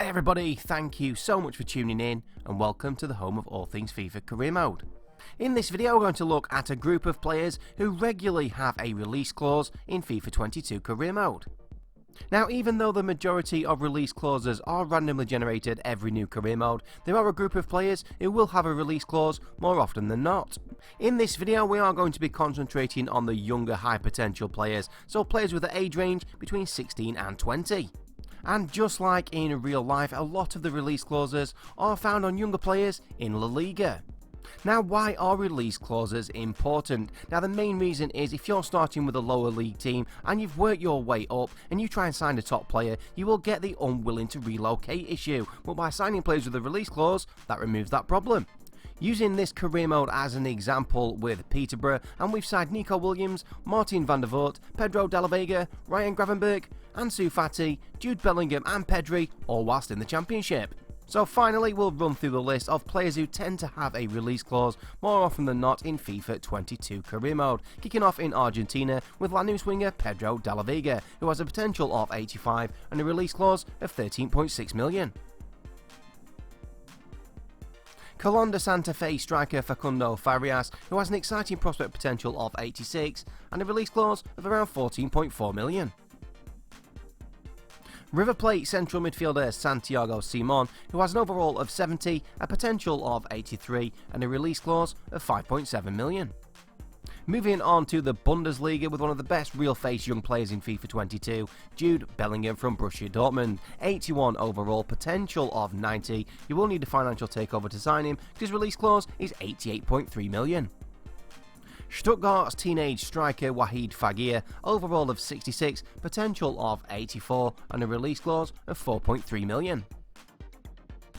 Hi everybody, thank you so much for tuning in and welcome to the home of all things FIFA career mode. In this video we're going to look at a group of players who regularly have a release clause in FIFA 22 career mode. Now, even though the majority of release clauses are randomly generated every new career mode, there are a group of players who will have a release clause more often than not. In this video we are going to be concentrating on the younger high potential players, so players with an age range between 16 and 20. And just like in real life, a lot of the release clauses are found on younger players in La Liga. Now, why are release clauses important? Now, the main reason is if you're starting with a lower league team and you've worked your way up and you try and sign a top player, you will get the unwilling to relocate issue. But by signing players with a release clause, that removes that problem. Using this career mode as an example with Pedro, and we've signed Nico Williams, Martin van der Voort, Pedro, Dala, Vega, Ryan Gravenberch, Ansu Fati, Jude Bellingham and Pedro, all whilst in the championship. So finally we'll run through the list of players who tend to have a release clause more often than not in FIFA 22 career mode, kicking off in Argentina with Lanús winger Pedro Dala Vega, who has a potential of 85 and a release clause of 13.6 million. Colón de Santa Fe striker Facundo Farias, who has an exciting prospect potential of 86 and a release clause of around 14.4 million. River Plate central midfielder Santiago Simon, who has an overall of 70, a potential of 83 and a release clause of 5.7 million. Moving on to the Bundesliga with one of the best real-face young players in FIFA 22, Jude Bellingham from Borussia Dortmund. 81 overall, potential of 90. You will need a financial takeover to sign him because his release clause is 88.3 million. Stuttgart's teenage striker Wahid Fagir, overall of 66, potential of 84 and a release clause of 4.3 million.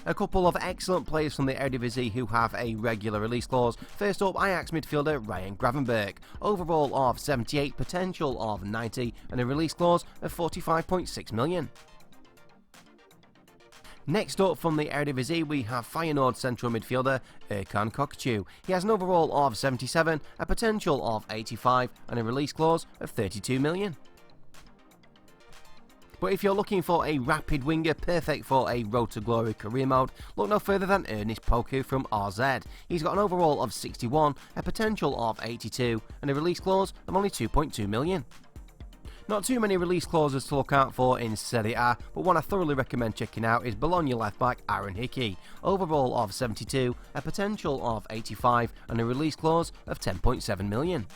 A couple of excellent players from the Eredivisie who have a regular release clause. First up, Ajax midfielder Ryan Gravenberch, overall of 78, potential of 90 and a release clause of 45.6 million. Next up from the Eredivisie we have Feyenoord central midfielder Erkan Kökçü. He has an overall of 77, a potential of 85 and a release clause of 32 million. But if you're looking for a rapid winger perfect for a Road to Glory career mode, look no further than Ernest Poku from RZ. He's got an overall of 61, a potential of 82 and a release clause of only 2.2 million. Not too many release clauses to look out for in Serie A, but one I thoroughly recommend checking out is Bologna left back Aaron Hickey. Overall of 72, a potential of 85 and a release clause of 10.7 million.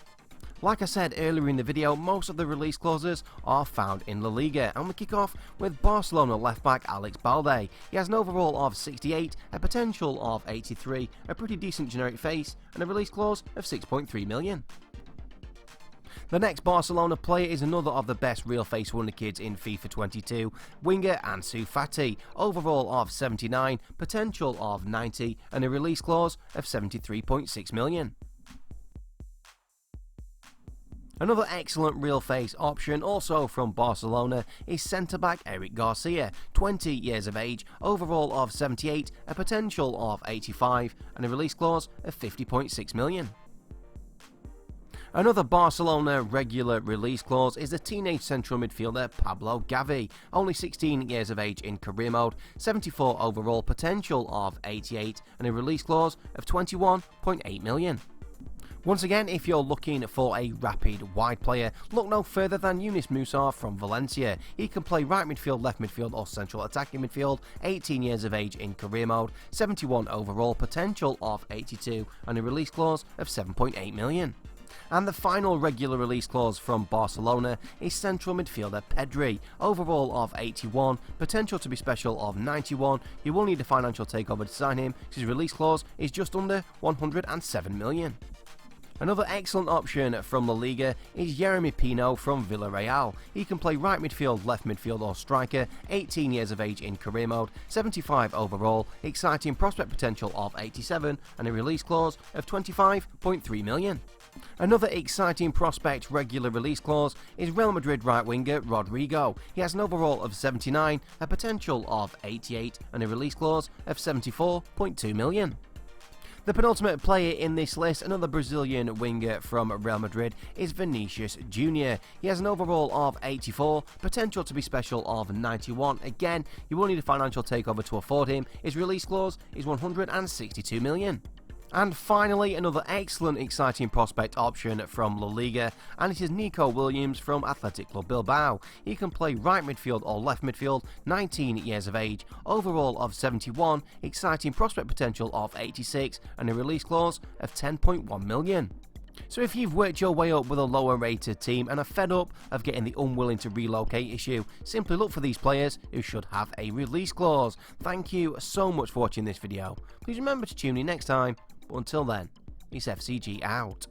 Like I said earlier in the video, most of the release clauses are found in La Liga, and we kick off with Barcelona left back Alex Balde. He has an overall of 68, a potential of 83, a pretty decent generic face and a release clause of 6.3 million. The next Barcelona player is another of the best real face wonder kids in FIFA 22, winger Ansu Fati, overall of 79, potential of 90 and a release clause of 73.6 million. Another excellent real face option also from Barcelona is centre-back Eric Garcia, 20 years of age, overall of 78, a potential of 85 and a release clause of 50.6 million. Another Barcelona regular release clause is the teenage central midfielder Pablo Gavi, only 16 years of age in career mode, 74 overall, potential of 88 and a release clause of 21.8 million. Once again, if you're looking for a rapid wide player, look no further than Yunus Musa from Valencia. He can play right midfield, left midfield or central attacking midfield, 18 years of age in career mode, 71 overall, potential of 82 and a release clause of 7.8 million. And the final regular release clause from Barcelona is central midfielder Pedro, overall of 81, potential to be special of 91. You will need a financial takeover to sign him, because his release clause is just under 107 million. Another excellent option from La Liga is Jeremy Pino from Villarreal. He can play right midfield, left midfield or striker, 18 years of age in career mode, 75 overall, exciting prospect potential of 87 and a release clause of 25.3 million. Another exciting prospect regular release clause is Real Madrid right winger Rodrigo. He has an overall of 79, a potential of 88 and a release clause of 74.2 million. The penultimate player in this list, another Brazilian winger from Real Madrid, is Vinicius Jr. He has an overall of 84, potential to be special of 91. Again, you will need a financial takeover to afford him. His release clause is 162 million. And finally, another excellent, exciting prospect option from La Liga, and it is Nico Williams from Athletic Club Bilbao. He can play right midfield or left midfield, 19 years of age, overall of 71, exciting prospect potential of 86, and a release clause of 10.1 million. So if you've worked your way up with a lower rated team and are fed up of getting the unwilling to relocate issue, simply look for these players who should have a release clause. Thank you so much for watching this video. Please remember to tune in next time, but until then, it's FCG out.